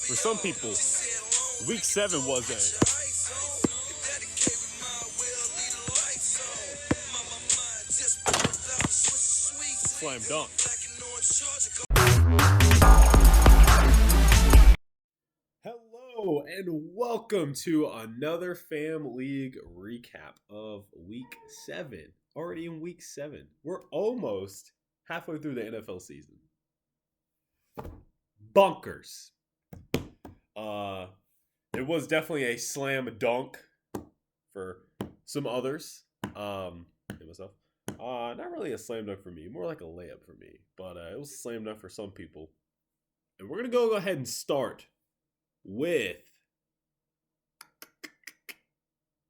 For some people, week 7 was a slam dunk. Hello and welcome to another Famleegue recap of week 7. Already in week 7. We're almost halfway through the NFL season. Bunkers. It was definitely a slam dunk for some others. It was not really a slam dunk for me, more like a layup for me. But it was a slam dunk for some people. And we're gonna go ahead and start with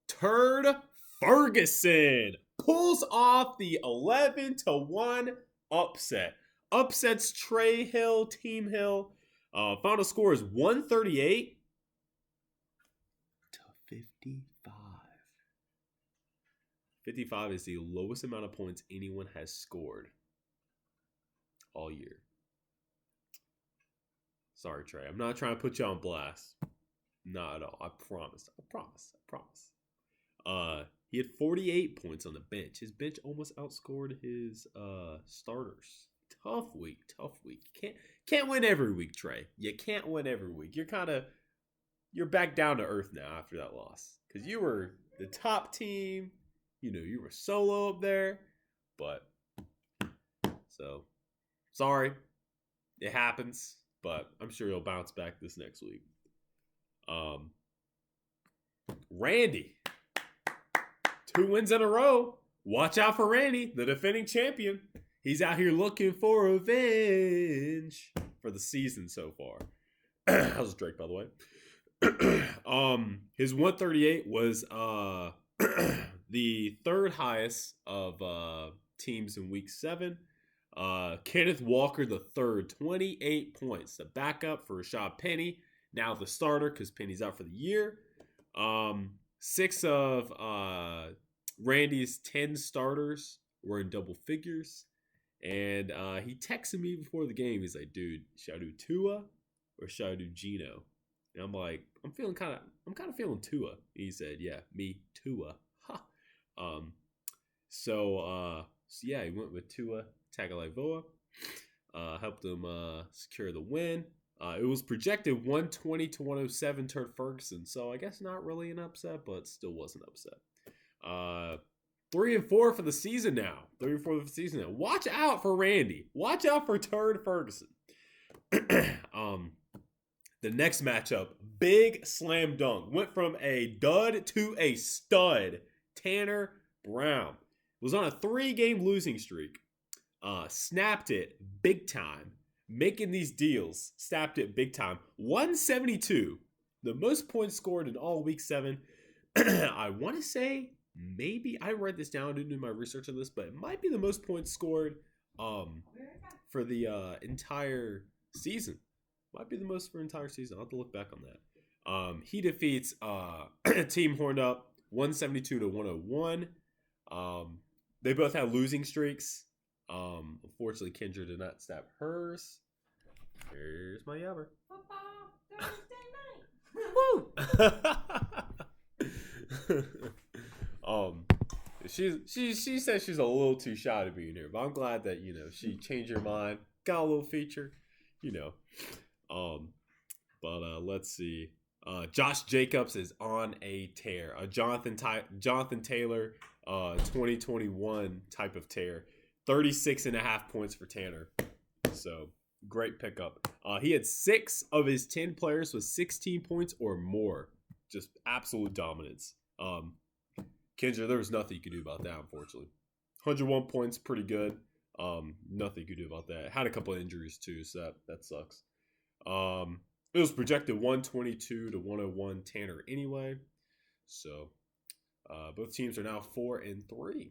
Turd Ferguson pulls off the 11-1 upset. Upsets Trey Hill, Team Hill. Final score is 138 to 55. 55 is the lowest amount of points anyone has scored all year. Sorry, Trey. I'm not trying to put you on blast. Not at all. I promise. He had 48 points on the bench. His bench almost outscored his starters. Tough week. Can't win every week, Trey. You can't win every week. You're back down to earth now after that loss. Because you were the top team. You were solo up there. But, so, sorry. It happens. But I'm sure he'll bounce back this next week. Randy. 2 wins in a row. Watch out for Randy, the defending champion. He's out here looking for revenge for the season so far. How's Drake, by the way? His 138 was the third highest of teams in week 7. Kenneth Walker the third, 28 points. The backup for Rashad Penny, now the starter because Penny's out for the year. 6 of Randy's 10 starters were in double figures. And he texted me before the game. He's like, dude, should I do Tua or should I do Geno? And I'm like, I'm kind of feeling Tua. And he said, yeah, me, Tua. So yeah, he went with Tua Tagovailoa. Helped him secure the win. It was projected 120-107 Turd Ferguson. So I guess not really an upset, but still was an upset. 3-4 for the season now. 3-4 for the season now. Watch out for Randy. Watch out for Turd Ferguson. The next matchup, big slam dunk. Went from a dud to a stud. Tanner Brown was on a 3-game losing streak. Snapped it big time. Making these deals. Snapped it big time. 172. The most points scored in all week 7. I want to say maybe I read this down. I didn't do my research on this, but it might be the most points scored for the entire season. Might be the most for the entire season. I'll have to look back on that. He defeats Team Horned Up 172-101. They both had losing streaks. Unfortunately, Kendra did not snap hers. Here's my yabber. Woo! She said she's a little too shy to be in here, but I'm glad that she changed her mind, got a little feature, But let's see. Josh Jacobs is on a tear, a Jonathan Taylor 2021 type of tear. 36.5 points for Tanner, so great pickup. He had 6 of his 10 players with 16 points or more. Just absolute dominance. Kendra, there was nothing you could do about that, unfortunately. 101 points, pretty good. Nothing you could do about that. Had a couple of injuries, too, so that sucks. It was projected 122-101 Tanner anyway. So, both teams are now 4-3.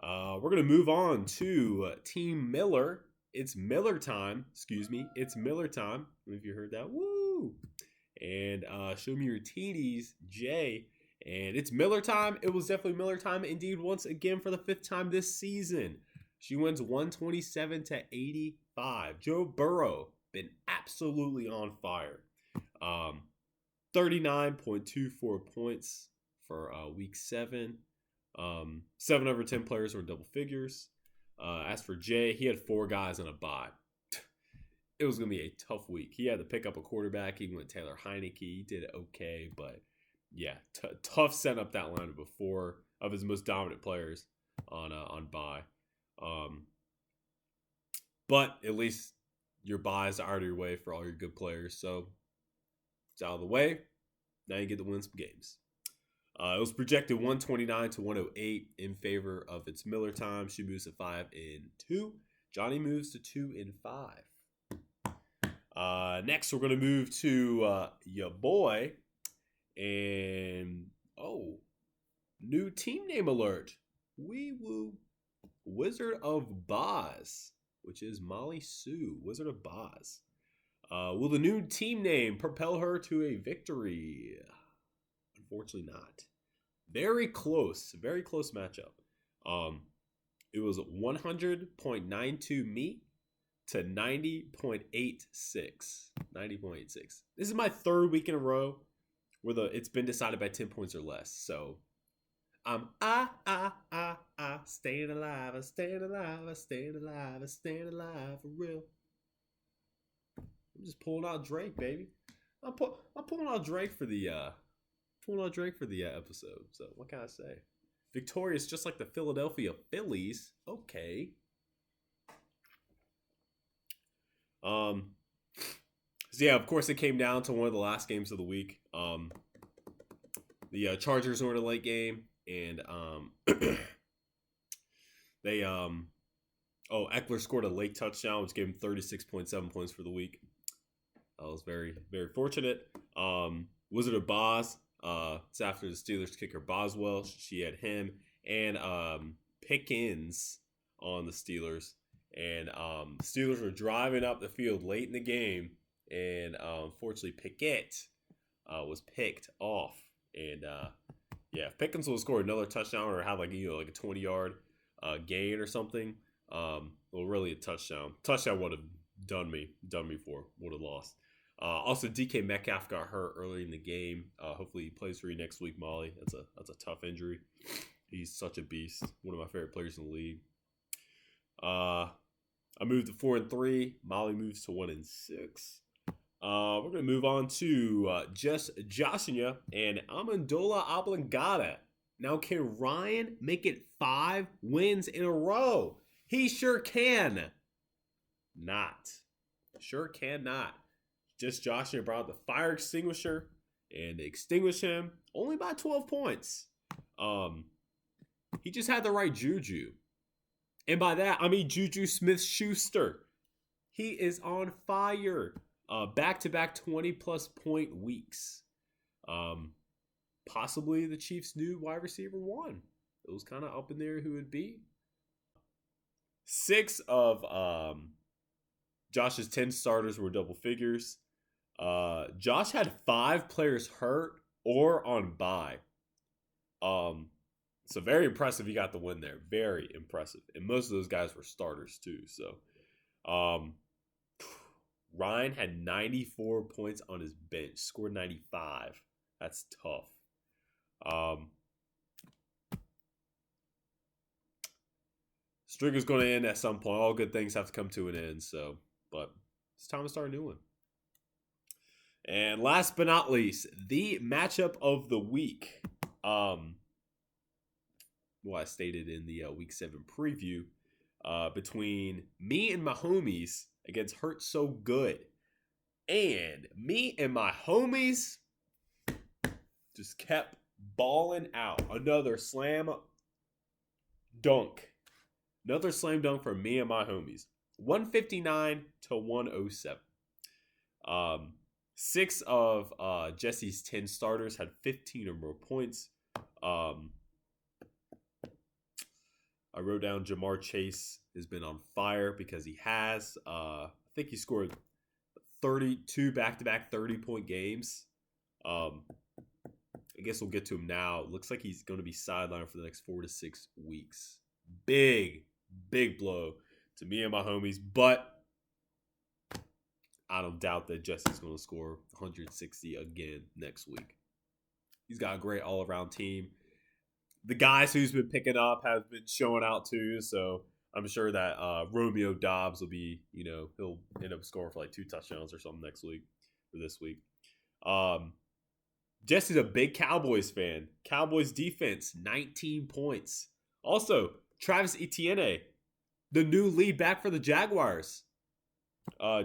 We're going to move on to Team Miller. It's Miller time. It's Miller time. If you heard that, woo! And show me your TDs, Jay. And it's Miller time. It was definitely Miller time indeed once again for the 5th time this season. She wins 127-85. Joe Burrow been absolutely on fire. Um, 39.24 points for week 7. 7 over 10 players were in double figures. As for Jay, he had 4 guys on a bye. It was going to be a tough week. He had to pick up a quarterback. He went Taylor Heineke. He did okay, but yeah, tough setting up that lineup before of his most dominant players on bye. But at least your buys are out of your way for all your good players, so it's out of the way. Now you get to win some games. It was projected 129 to 108 in favor of its Miller time. She moves to 5 and 2. Johnny moves to 2 and 5. Next, we're going to move to your boy. And, new team name alert. Wee Woo. Wizard of Boz, which is Molly Sue, Wizard of Boz. Will the new team name propel her to a victory? Unfortunately not. Very close matchup. It was 100.92 me to 90.86. 90.86. This is my 3rd week in a row where it's been decided by 10 points or less. So I'm staying alive, I'm staying alive, I'm staying alive, I'm staying alive for real. I'm just pulling out Drake, baby. I'm pulling out Drake for the episode. So what can I say? Victorious, just like the Philadelphia Phillies. Okay. So yeah, of course it came down to one of the last games of the week. The Chargers were in a late game, and they Eckler scored a late touchdown, which gave him 36.7 points for the week. I was very, very fortunate. Wizard of Boz, it's after the Steelers kicker Boswell. She had him and Pickens on the Steelers. And Steelers were driving up the field late in the game. And unfortunately, Pickett was picked off. And if Pickens would have scored another touchdown or had like a 20-yard gain or something, really a touchdown. Touchdown would have done me for, would have lost. Also, DK Metcalf got hurt early in the game. Hopefully, he plays for you next week, Molly. That's a tough injury. He's such a beast. One of my favorite players in the league. I moved to 4 and 3. Molly moves to 1 and 6. We're gonna move on to just Joshua and Ammendola Oblungata. Now, can Ryan make it 5 wins in a row? He sure can. Not. Sure cannot. Just Joshua brought the fire extinguisher and extinguished him only by 12 points. He just had the right juju. And by that, I mean Juju Smith-Schuster. He is on fire. Back-to-back 20-plus point weeks. Possibly the Chiefs' new wide receiver 1. It was kind of up in there who it would be. 6 of Josh's 10 starters were double figures. Josh had 5 players hurt or on bye. So very impressive he got the win there. Very impressive. And most of those guys were starters too. So Ryan had 94 points on his bench. Scored 95. That's tough. String is going to end at some point. All good things have to come to an end. So, but it's time to start a new one. And last but not least, the matchup of the week. I stated in the Week 7 preview, between Me N MaHomies against Hurt So Good. And Me N MaHomies just kept balling out. Another slam dunk. Another slam dunk for Me N MaHomies. 159 to 107. 6 of Jesse's 10 starters had 15 or more points. I wrote down Jamar Chase has been on fire because he has. I think he scored 32 back-to-back 30-point games. I guess we'll get to him now. Looks like he's going to be sidelined for the next 4 to 6 weeks. Big blow to Me N MaHomies. But I don't doubt that Jesse's going to score 160 again next week. He's got a great all-around team. The guys who's been picking up have been showing out too, so I'm sure that Romeo Dobbs will be, he'll end up scoring for like 2 touchdowns or something next week or this week. Jesse's a big Cowboys fan. Cowboys defense, 19 points. Also, Travis Etienne, the new lead back for the Jaguars.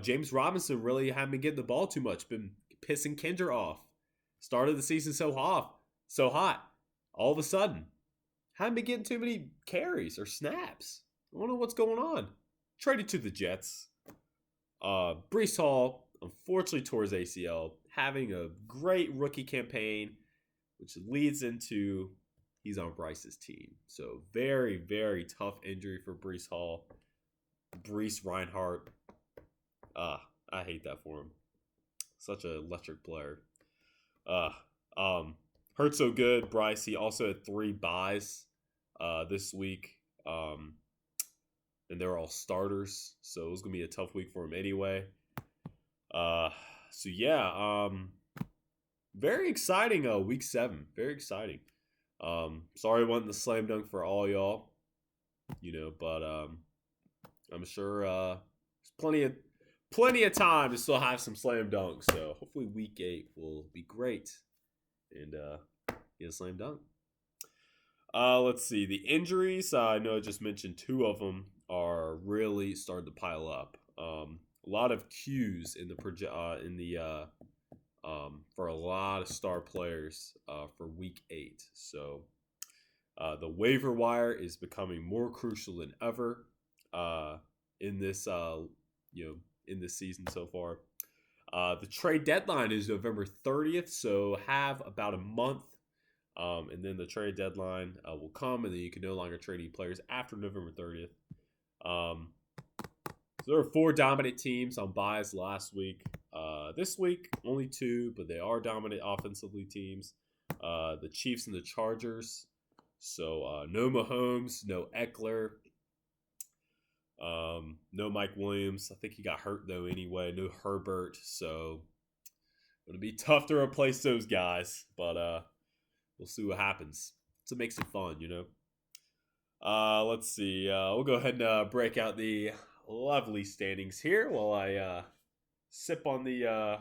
James Robinson really haven't been getting the ball too much. Been pissing Kendra off. Started the season so hot. All of a sudden, haven't been getting too many carries or snaps. I don't know what's going on. Traded to the Jets. Breece Hall, unfortunately, tore his ACL. Having a great rookie campaign, which leads into he's on Bryce's team. So very, very tough injury for Breece Hall. Breece Reinhardt. I hate that for him. Such an electric player. Hurt so good. Bryce, he also had 3 buys this week. And they're all starters. So it was going to be a tough week for him anyway. Very exciting week 7. Very exciting. Sorry it wasn't the slam dunk for all y'all. But I'm sure there's plenty of time to still have some slam dunks. So hopefully week 8 will be great. And get a slam dunk. Let's see. The injuries, I know I just mentioned 2 of them are really starting to pile up. A lot of Qs for a lot of star players for week 8. So the waiver wire is becoming more crucial than ever in this in this season so far. The trade deadline is November 30th, so have about a month. And then the trade deadline will come, and then you can no longer trade any players after November 30th. So there are 4 dominant teams on buys last week. This week, only 2, but they are dominant offensively teams. The Chiefs and the Chargers. So no Mahomes, no Eckler, no Mike Williams. I think he got hurt though anyway. No Herbert. So it'll be tough to replace those guys, but we'll see what happens. So it makes it fun, Let's see. We'll go ahead and break out the lovely standings here while I sip on the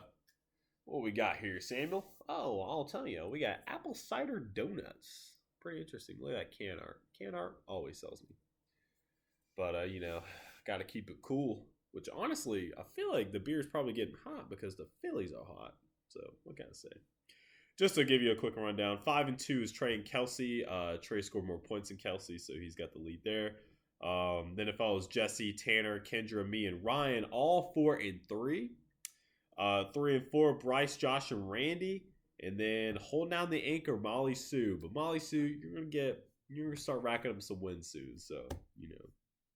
what we got here, Samuel. Oh, I'll tell you, we got apple cider donuts. Pretty interesting. Look at that can art. Can art always sells me. But got to keep it cool. Which honestly, I feel like the beer is probably getting hot because the Phillies are hot. So what can I say? Just to give you a quick rundown, 5-2 is Trey and Kelsey. Trey scored more points than Kelsey, so he's got the lead there. Then it follows Jesse, Tanner, Kendra, me, and Ryan, all 4-3. 3-4, Bryce, Josh, and Randy. And then holding down the anchor, Molly Sue. But Molly Sue, you're gonna start racking up some wins soon. So,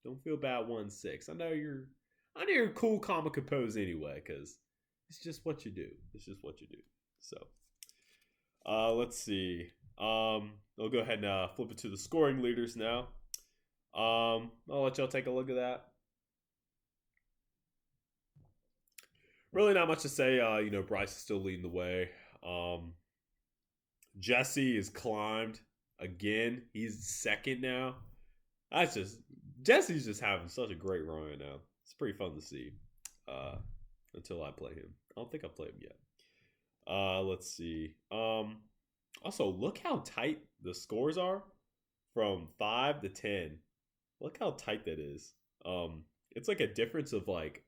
don't feel bad 1-6. I know you're cool, calm, and composed anyway, because it's just what you do. So, let's see. I'll go ahead and flip it to the scoring leaders now. I'll let y'all take a look at that. Really not much to say. Bryce is still leading the way. Jesse is climbed again. He's second now. Jesse's just having such a great run right now. It's pretty fun to see. Until I play him. I don't think I played him yet. Let's see. Also, look how tight the scores are from 5 to 10. Look how tight that is. It's like a difference of like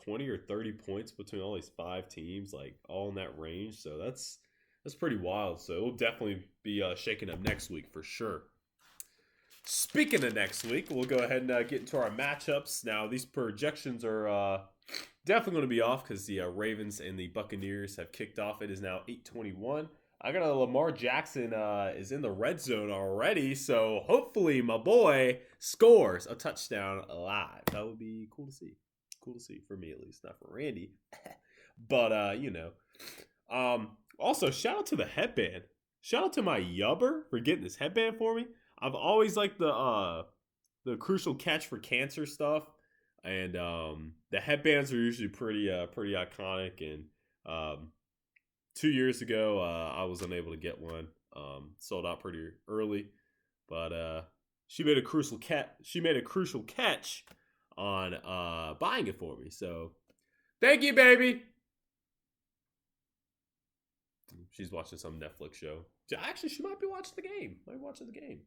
20 or 30 points between all these 5 teams, like all in that range. So that's pretty wild. So it will definitely be shaking up next week for sure. Speaking of next week, we'll go ahead and get into our matchups. Now, these projections are definitely going to be off because the Ravens and the Buccaneers have kicked off. It is now 8:21. I got a Lamar Jackson is in the red zone already, so hopefully my boy scores a touchdown live. That would be cool to see. Cool to see for me at least, not for Randy. But also shout out to the headband. Shout out to my yubber for getting this headband for me. I've always liked the crucial catch for cancer stuff. And the headbands are usually pretty iconic. And 2 years ago, I was unable to get one. Sold out pretty early, but she made a crucial catch on buying it for me. So thank you, baby. She's watching some Netflix show. Actually, she might be watching the game.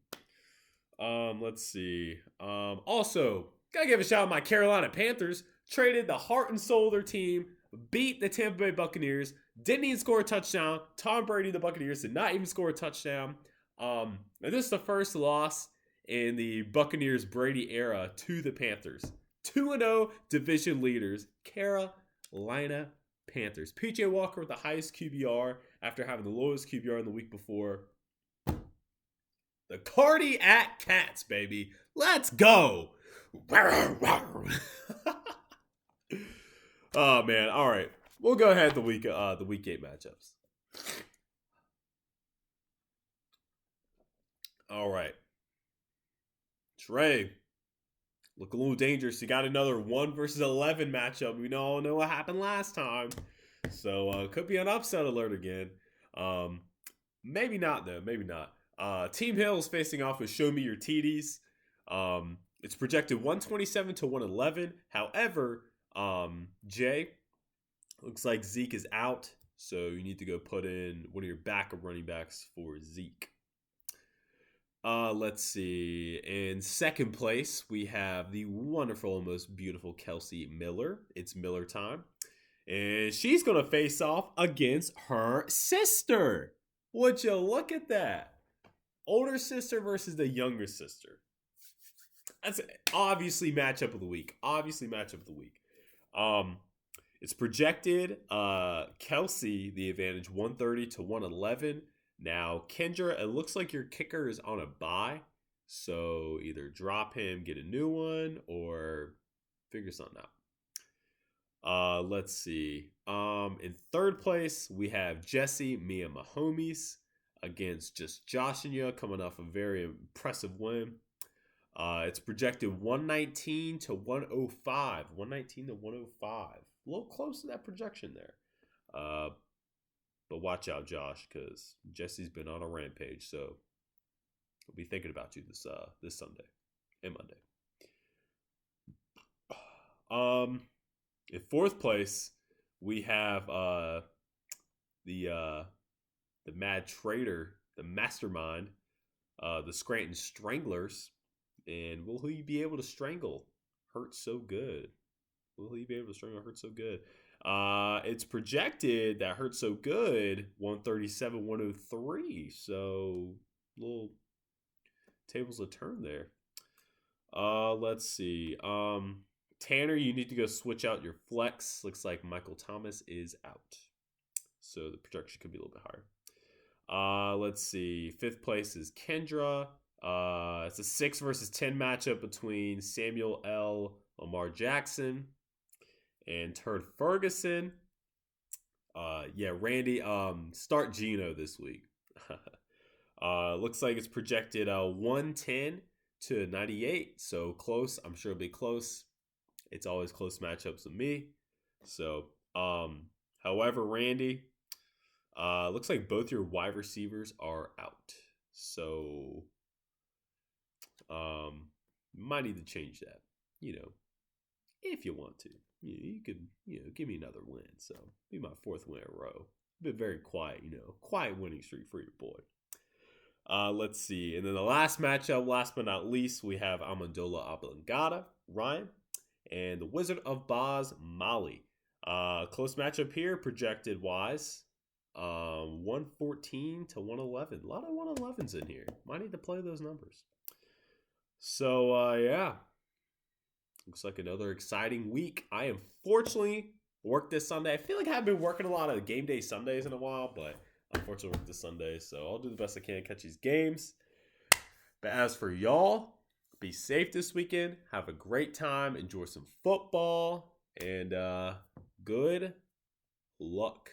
Let's see. Also, gotta give a shout out to my Carolina Panthers. Traded the heart and soul of their team. Beat the Tampa Bay Buccaneers. Didn't even score a touchdown. Tom Brady, the Buccaneers, did not even score a touchdown. And this is the first loss in the Buccaneers Brady era to the Panthers. 2-0 division leaders, Carolina Panthers. PJ Walker with the highest QBR after having the lowest QBR in the week before. The Cardiac Cats, baby. Let's go. Oh man, all right. We'll go ahead the week 8 matchups. All right. Trey, look a little dangerous. You got another 1 versus 11 matchup. We all know what happened last time. So could be an upset alert again. Maybe not though. Maybe not. Team Hill is facing off with Show Me Your TDs. It's projected 127 to 111. However, Jay, looks like Zeke is out, so you need to go put in one of your backup running backs for Zeke. Let's see. In second place, we have the wonderful and most beautiful Kelsey Miller. It's Miller time. And she's going to face off against her sister. Would you look at that? Older sister versus the younger sister. That's obviously matchup of the week. It's projected Kelsey, the advantage 130 to 111. Now, Kendra, it looks like your kicker is on a bye. So either drop him, get a new one, or figure something out. Let's see. In third place, we have Jesse, Me N MaHomies against just Josh and you, coming off a very impressive win. It's projected 119 to 105. 119 to 105. A little close to that projection there. But watch out, Josh, because Jesse's been on a rampage. So we'll be thinking about you this Sunday and Monday. In fourth place, we have the Mad Trader, the Mastermind, the Scranton Stranglers. And will he be able to strangle Hurt So Good? It's projected that Hurt So Good 137, 103. So little tables of turn there. Let's see. Tanner, you need to go switch out your flex. Looks like Michael Thomas is out. So the projection could be a little bit higher. Let's see. Fifth place is Kendra. It's a 6 versus 10 matchup between Samuel L. Lamar Jackson and Turd Ferguson. Randy, start Geno this week. Looks like it's projected 110 to 98. So close. I'm sure it'll be close. It's always close matchups with me. So, however, Randy, looks like both your wide receivers are out. So, might need to change that, if you want to. You could, give me another win. So, be my 4th win in a row. Been very quiet, quiet winning streak for your boy. Let's see. And then the last matchup, last but not least, we have Ammendola Oblungata, Ryan, and the Wizard of Boz, Molly. Close matchup here, projected wise. 114 to 111. A lot of 111s in here. Might need to play those numbers. So, yeah. Looks like another exciting week. I am fortunately worked this Sunday. I feel like I haven't been working a lot of game day Sundays in a while, but unfortunately worked this Sunday. So I'll do the best I can to catch these games. But as for y'all, be safe this weekend. Have a great time. Enjoy some football. And good luck.